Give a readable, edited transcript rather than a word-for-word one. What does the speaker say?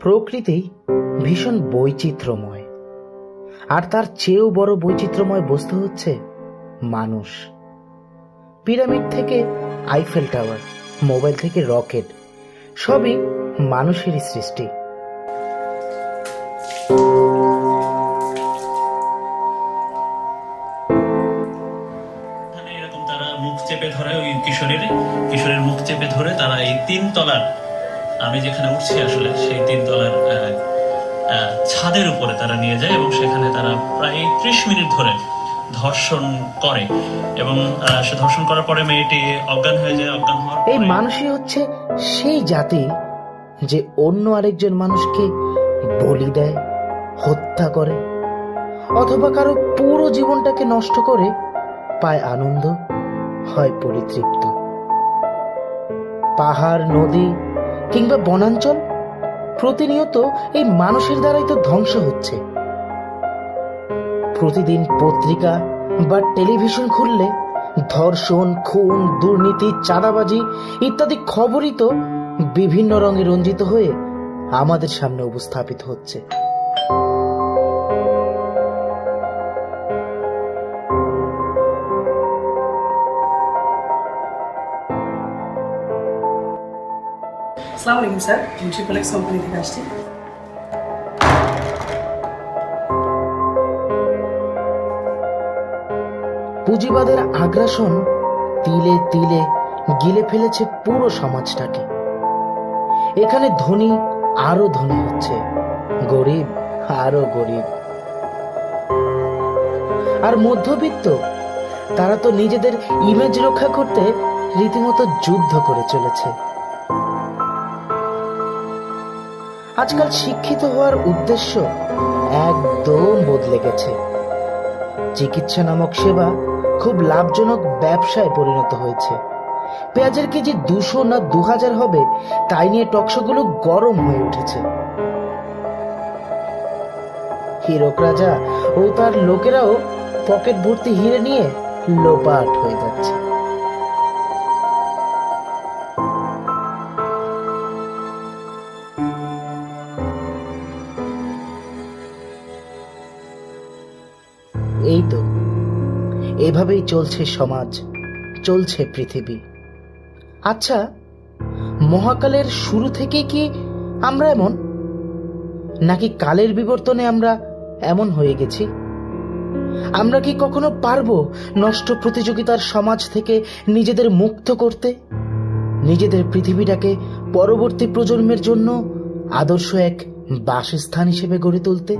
প্রকৃতি ভীষণ বৈচিত্র্যময়, আর তার চেয়েও বড় বৈচিত্র্যময় বস্তু হচ্ছে মানুষ। পিরামিড থেকে আইফেল টাওয়ার, মোবাইল থেকে রকেট, সবই মানুষেরই সৃষ্টি। এরকম তারা মুখ চেপে ধরে, ওই কিশোরের মুখ চেপে ধরে তারা এই 3 তলার, আমি যেখানে উঠছি আসলে সেই 3 তলার ছাদের উপরে তারা নিয়ে যায় এবং সেখানে তারা প্রায় 30 মিনিট ধরে ধর্ষণ করে এবং সে ধর্ষণ করার পরে মেয়েটি অজ্ঞান হয়ে যায়। অজ্ঞান হওয়ার এই মানুষই হচ্ছে সেই জাতি যে অন্য আরেকজন মানুষকে বলি দেয়, হত্যা করে, অথবা কারো পুরো জীবনটাকে নষ্ট করে পায় আনন্দ, হয় পরিতৃপ্ত। পাহাড়, নদী কিংবা বনাঞ্চল প্রতিনিয়ত এই মানুষের দ্বারাই তো ধ্বংস হচ্ছে। প্রতিদিন পত্রিকা বা টেলিভিশন খুললে ধর্ষণ, খুন, দুর্নীতি, চাঁদাবাজি ইত্যাদি খবরই তো বিভিন্ন রঙে রঞ্জিত হয়ে আমাদের সামনে উপস্থাপিত হচ্ছে। আসসালামু আলাইকুম স্যার, ট্রিপলেক্স কোম্পানি থেকে আসছি। পুঁজিবাদের আগ্রাসন তিলে তিলে গিলে ফেলেছে পুরো সমাজটাকে। এখানে ধনী আরো ধনী হচ্ছে, গরিব আরো গরিব, আর মধ্যবিত্ত তারা তো নিজেদের ইমেজ রক্ষা করতে রীতিমতো যুদ্ধ করে চলেছে। আজকাল শিক্ষিত হওয়ার উদ্দেশ্য একদম বদলে গেছে। চিকিৎসা নামক সেবা খুব লাভজনক ব্যবসায় পরিণত হয়েছে। পেঁয়াজের কেজি 200 না 2000 হবে তাই নিয়ে টকশোগুলো গরম হয়ে উঠেছে। হীরক রাজা ও তার লোকেরাও পকেট ভর্তি হিরে নিয়ে লোপাট হয়ে যাচ্ছে। এই তো এভাবেই চলছে সমাজ, চলছে পৃথিবী। আচ্ছা, মহাকালের শুরু থেকে কি আমরা এমন, নাকি কালের বিবর্তনে আমরা এমন হয়ে গেছি? আমরা কি কখনো পারবো নষ্ট প্রতিযোগিতার সমাজ থেকে নিজেদের মুক্ত করতে, নিজেদের পৃথিবীটাকে পরবর্তী প্রজন্মের জন্য আদর্শ এক বাসস্থান হিসেবে গড়ে তুলতে?